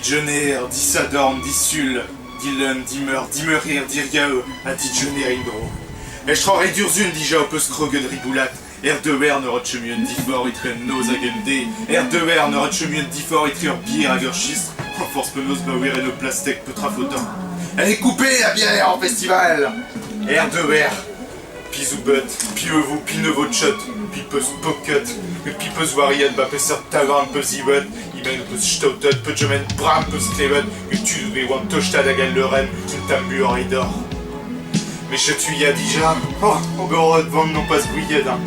Digener, Dissadorn, Dissul, Dylan, Dimmer, Dirgao, a Digener Indro. Eschror Durzun déjà au Postkrog de Riboulat, R2R ne rotchemieux Difor itre nos agendé, R2R ne rotchemieux Difor itre bière à Gerschistre, en force penos bauer et nos plastek peu trafotant. Elle est coupée la bière en festival! R2R, Pizoubut, Pievou, Pinevo Chut, Pipus Pocket, Pipus Variet, Bapesser Tavern, Puzzywet, Imen Stoutet, Pudgemen, Bram, Pusklevet, tu devais want Tochtad à Galloren, une tambur Ridor. Mais je suis ya déjà, oh, on beurre de vendre non pas ce bouillet d'un.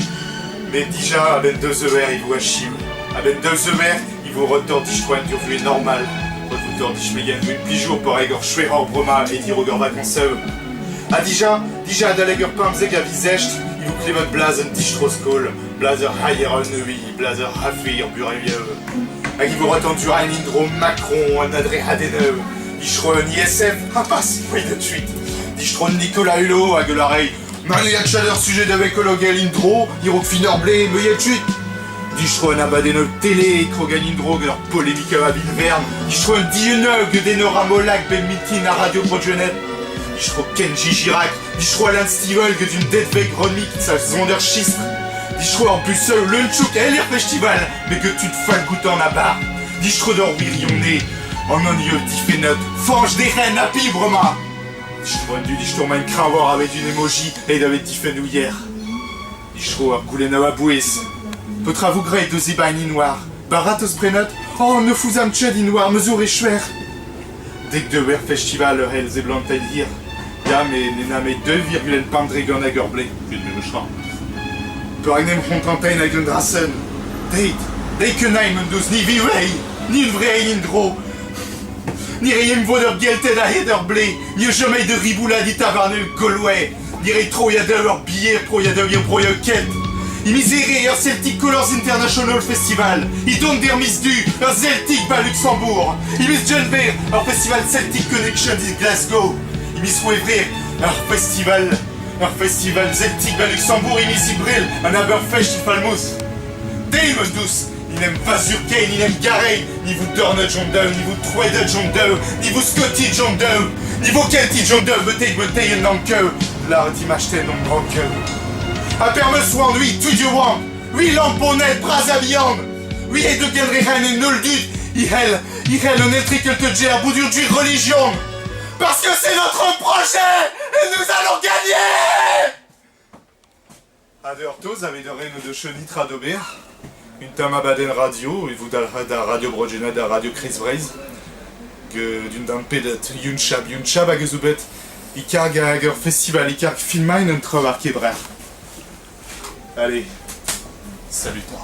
Mais déjà, avec 2 ER, il vous achime. Avec 2 ER, il vous retordiche quoi, du revue normal. Vous tordiche mégan, une pijour pour Egor Schwerer Broma et dire Ogor vacances. Ah déjà, d'Aleger Pamzeg à Visecht, il vous clé votre blazen Dichtroskol, blazer Hayeron, oui, blazer Hafir, Burevieux. À qui vous retendu Rhein Indro, Macron, Nadré Hadeneu, Dichron ISF, ah passe, oui de suite. Dichtron Nicolas Hulot, à Gueularey, Maniac Chaleur, sujet d'Avecologuel Indro, Hirok Finerblé, Meuillet de suite. Dichtron Abadeno Télé, Krogan Indro, leur polémique à Villeverne, Dichtron Dieneug, Denoramolac, Ben Mitin à Radio Progenet. Dichtron Kenji Girac, Dichtron Alan Stivel, d'une Deadweg Ronmick, sa Zonderschistre. Dichtron en plus seul, Lunchuk, LR Festival, mais que tu te fasses goûter en abat. Dichtron d'Orwirionné, en onieux, Diffénote, Fange des Rennes, à Pibrema. Dichtron mein Cravor avec une emoji et avec Diffénou hier. Dichtron a coulé na Bouis. Peut-être vous grey de Zibaini noir. Baratos Prenot, oh, ne fous am tchad noir, mesure et chouer. Dès que de Wer Festival, Hells et Blanc hier. Ja, mais n'enamé 2,1 Pandregon à Gerblé. Je ne me chante. Pour agnem Hontantain avec Drassen. Date que Naim douze ni vivei, ni le vrai Indro. Ni rien voder Gelted à Hederblé, ni jamais de Riboula dit Tavarnel Galway, ni rétro y'a de leur billet, pro y'a de bien pro y'a quête. Il miséré un Celtic Colors International Festival, il donne des remises du, un Celtic bas Luxembourg, il mise John Bear, un festival Celtic Connection de Glasgow, il mise Wevrir, un festival Celtic bas Luxembourg, il mise Ibril, un Aberfest de Falmouth. Damon douce, il n'aime pas Surkane, il n'aime Garey, ni vous Dorne John Doe, ni vous Troyde John Doe, ni vous Scotty John Doe, ni vous Kelty John Doe, Betey et Nanke, l'art d'Imachten en grand cœur. A perme soin, oui, tu Dieu wang, oui, lamponnet, bras à viande, oui, et de quel reine et nul dut, il un étrique te gère, bout d'une religion, parce que c'est notre projet, et nous allons gagner! À de Hortos, avec de reine de chenitra d'Aubert, une tamabaden radio, et vous da radio Brogena, da radio Chris Braze, que d'une dampedet, Yunchab à Gezoubet, Ikarg à Hager Festival, Ikarg Filmain, un travail qui est bref. Allez, salut toi.